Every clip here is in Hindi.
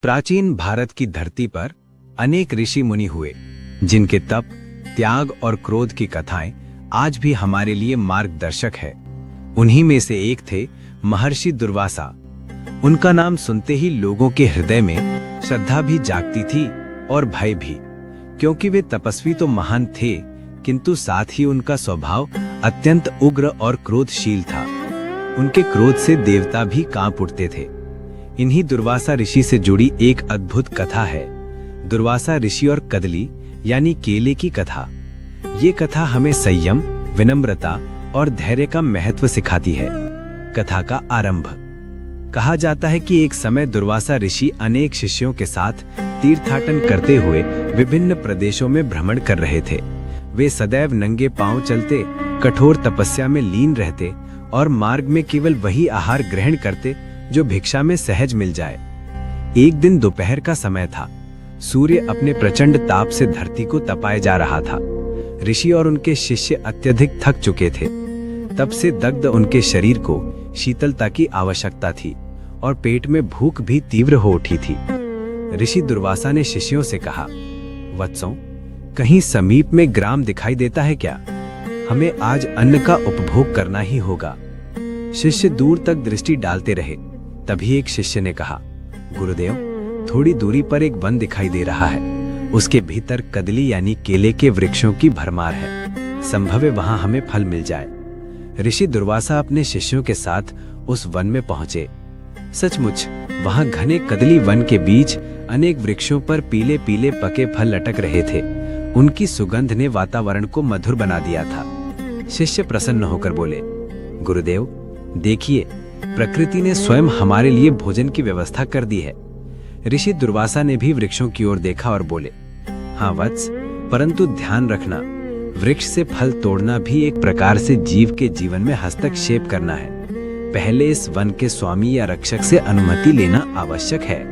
प्राचीन भारत की धरती पर अनेक ऋषि मुनि हुए, जिनके तप, त्याग और क्रोध की कथाएं आज भी हमारे लिए मार्गदर्शक है। उन्हीं में से एक थे महर्षि दुर्वासा। उनका नाम सुनते ही लोगों के हृदय में श्रद्धा भी जागती थी और भय भी, क्योंकि वे तपस्वी तो महान थे, किंतु साथ ही उनका स्वभाव अत्यंत उग्र और क्रोधशील था। उनके क्रोध से देवता भी कांप उठते थे। इन्हीं दुर्वासा ऋषि से जुड़ी एक अद्भुत कथा है, दुर्वासा ऋषि और कदली यानी केले की कथा। ये कथा हमें संयम, विनम्रता और धैर्य का महत्व सिखाती है। कथा का आरंभ। कहा जाता है कि एक समय दुर्वासा ऋषि अनेक शिष्यों के साथ तीर्थाटन करते हुए विभिन्न प्रदेशों में भ्रमण कर रहे थे। वे सदैव नंगे पांव चलते, कठोर तपस्या में लीन रहते और मार्ग में केवल वही आहार ग्रहण करते जो भिक्षा में सहज मिल जाए। एक दिन दोपहर का समय था। सूर्य अपने प्रचंड ताप से धरती को तपाए जा रहा था। ऋषि और उनके शिष्य अत्यधिक थक चुके थे। तब से दग्ध उनके शरीर को शीतलता की आवश्यकता थी और पेट में भूख भी तीव्र हो उठी थी। ऋषि दुर्वासा ने शिष्यों से कहा, वत्सों, कहीं समीप में ग्राम दिखाई देता है क्या? हमें आज अन्न का उपभोग करना ही होगा। शिष्य दूर तक दृष्टि डालते रहे। तभी एक शिष्य ने कहा, गुरुदेव, थोड़ी दूरी पर एक वन दिखाई दे रहा है। उसके भीतर कदली यानी केले के वृक्षों की भरमार है। संभव है वहां हमें फल मिल जाए। ऋषि दुर्वासा अपने शिष्यों के साथ उस वन में पहुंचे। सचमुच वहां घने कदली वन के बीच अनेक वृक्षों पर पीले पीले पके फल लटक रहे थे। उनकी सुगंध ने वातावरण को मधुर बना दिया था। शिष्य प्रसन्न होकर बोले, गुरुदेव, देखिए, प्रकृति ने स्वयं हमारे लिए भोजन की व्यवस्था कर दी है। ऋषि दुर्वासा ने भी वृक्षों की ओर देखा और बोले, हाँ वत्स, परंतु ध्यान रखना, वृक्ष से फल तोड़ना भी एक प्रकार से जीव के जीवन में हस्तक्षेप करना है। पहले इस वन के स्वामी या रक्षक से अनुमति लेना आवश्यक है।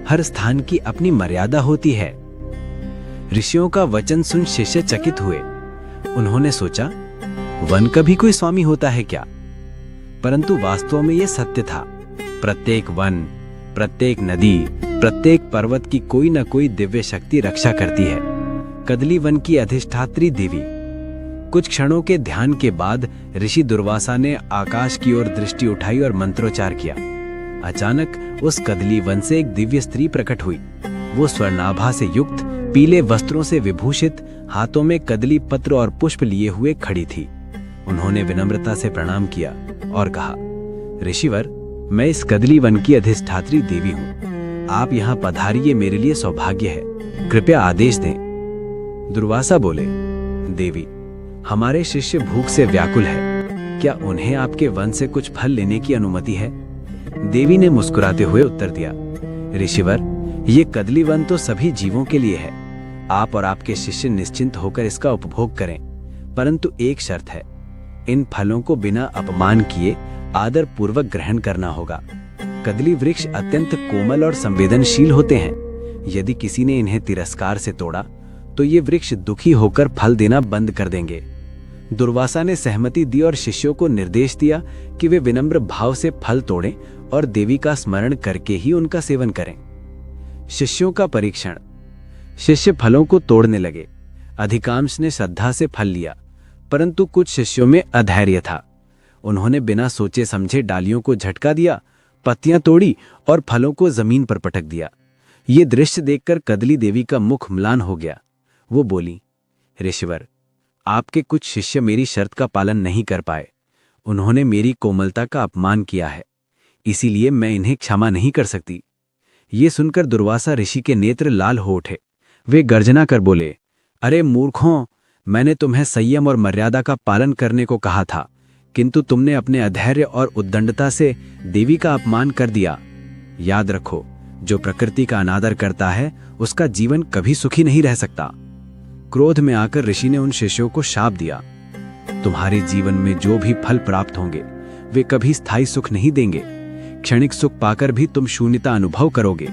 हर स्थान की अपनी मर्यादा होती है। ऋषियों का वचन सुन शिष्य चकित हुए। उन्होंने सोचा, वन का भी कोई स्वामी होता है क्या? परंतु वास्तव में यह सत्य था। प्रत्येक वन, प्रत्येक नदी, प्रत्येक पर्वत की कोई न कोई दिव्य शक्ति रक्षा करती है। कदली वन की अधिष्ठात्री देवी। कुछ क्षणों के ध्यान के बाद ऋषि दुर्वासा ने आकाश की ओर दृष्टि उठाई और मंत्रोच्चार किया। अचानक उस कदली वन से एक दिव्य स्त्री प्रकट हुई। वो स्वर्णाभा से युक्त, पीले वस्त्रों से विभूषित, हाथों में कदली पत्र और पुष्प लिए हुए खड़ी थी। उन्होंने विनम्रता से प्रणाम किया और कहा, ऋषिवर, मैं इस कदली वन की अधिष्ठात्री देवी हूँ। आप यहाँ पधारिए, मेरे लिए सौभाग्य है। कृपया आदेश दें। दुर्वासा बोले, देवी, हमारे शिष्य भूख से व्याकुल है। क्या उन्हें आपके वन से कुछ फल लेने की अनुमति है? देवी ने मुस्कुराते हुए उत्तर दिया, ऋषिवर, ये कदली वन तो सभी जीवों के लिए है। आप और आपके शिष्य निश्चिंत होकर इसका उपभोग करें, परंतु एक शर्त है, इन फलों को बिना अपमान किए आदर पूर्वक ग्रहण करना होगा। कदली वृक्ष अत्यंत कोमल और संवेदनशील होते हैं। यदि किसी ने इन्हें तिरस्कार से तोड़ा तो ये वृक्ष दुखी होकर फल देना बंद कर देंगे। दुर्वासा ने सहमति दी और शिष्यों को निर्देश दिया कि वे विनम्र भाव से फल तोड़ें और देवी का स्मरण करके ही उनका सेवन करें। शिष्यों का परीक्षण। शिष्य फलों को तोड़ने लगे। अधिकांश ने श्रद्धा से फल लिया, परंतु कुछ शिष्यों में अधैर्य था। उन्होंने बिना सोचे समझे डालियों को झटका दिया, पत्तियां तोड़ी और फलों को जमीन पर पटक दिया। ये दृश्य देखकर कदली देवी का मुख म्लान हो गया। वो बोली, ऋषिवर, आपके कुछ शिष्य मेरी शर्त का पालन नहीं कर पाए। उन्होंने मेरी कोमलता का अपमान किया है, इसीलिए मैं इन्हें क्षमा नहीं कर सकती। ये सुनकर दुर्वासा ऋषि के नेत्र लाल हो उठे। वे गर्जना कर बोले, अरे मूर्खों, मैंने तुम्हें संयम और मर्यादा का पालन करने को कहा था, किंतु तुमने अपने अधैर्य और उद्दंडता से देवी का अपमान कर दिया। याद रखो, जो प्रकृति का अनादर करता है उसका जीवन कभी सुखी नहीं रह सकता। क्रोध में आकर ऋषि ने उन शिष्यों को शाप दिया, तुम्हारे जीवन में जो भी फल प्राप्त होंगे वे कभी स्थायी सुख नहीं देंगे। क्षणिक सुख पाकर भी तुम शून्यता अनुभव करोगे।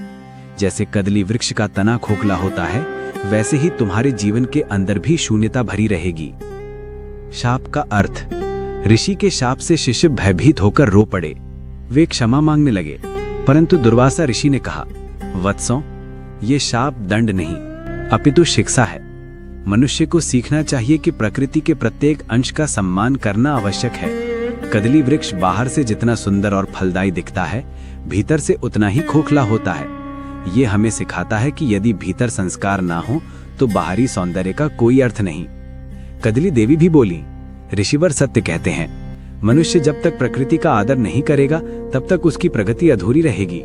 जैसे कदली वृक्ष का तना खोखला होता है, वैसे ही तुम्हारे जीवन के अंदर भी शून्यता भरी रहेगी। शाप का अर्थ। ऋषि के शाप से शिष्य भयभीत होकर रो पड़े। वे क्षमा मांगने लगे, परंतु दुर्वासा ऋषि ने कहा, वत्सों, ये शाप दंड नहीं अपितु शिक्षा है। मनुष्य को सीखना चाहिए कि प्रकृति के प्रत्येक अंश का सम्मान करना आवश्यक है। कदली वृक्ष बाहर से जितना सुंदर और फलदायी दिखता है, भीतर से उतना ही खोखला होता है। ये हमें सिखाता है कि यदि भीतर संस्कार ना हो तो बाहरी सौंदर्य का कोई अर्थ नहीं। कदली देवी भी बोली, ऋषिवर सत्य कहते हैं, मनुष्य जब तक प्रकृति का आदर नहीं करेगा तब तक उसकी प्रगति अधूरी रहेगी।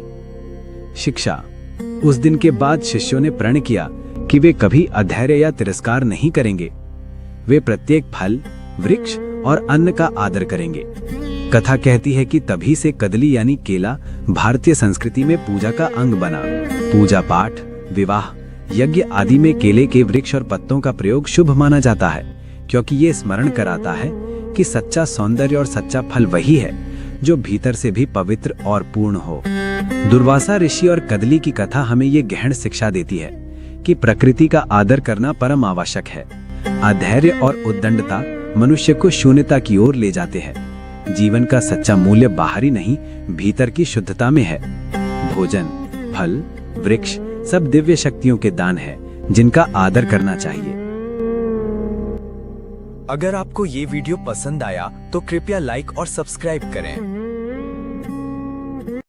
शिक्षा। उस दिन के बाद शिष्यों ने प्रण किया कि वे कभी अधैर्य या तिरस्कार नहीं करेंगे। वे प्रत्येक फल, वृक्ष और अन्न का आदर करेंगे। कथा कहती है कि तभी से कदली यानी केला भारतीय संस्कृति में पूजा का अंग बना। पूजा पाठ, विवाह, यज्ञ आदि में केले के वृक्ष और पत्तों का प्रयोग शुभ माना जाता है, क्योंकि ये स्मरण कराता है कि सच्चा सौंदर्य और सच्चा फल वही है जो भीतर से भी पवित्र और पूर्ण हो। दुर्वासा ऋषि और कदली की कथा हमें ये गहन शिक्षा देती है कि प्रकृति का आदर करना परम आवश्यक है। अधैर्य और उद्दंडता मनुष्य को शून्यता की ओर ले जाते हैं। जीवन का सच्चा मूल्य बाहरी नहीं, भीतर की शुद्धता में है। भोजन, फल, वृक्ष सब दिव्य शक्तियों के दान है, जिनका आदर करना चाहिए। अगर आपको ये वीडियो पसंद आया तो कृपया लाइक और सब्सक्राइब करें।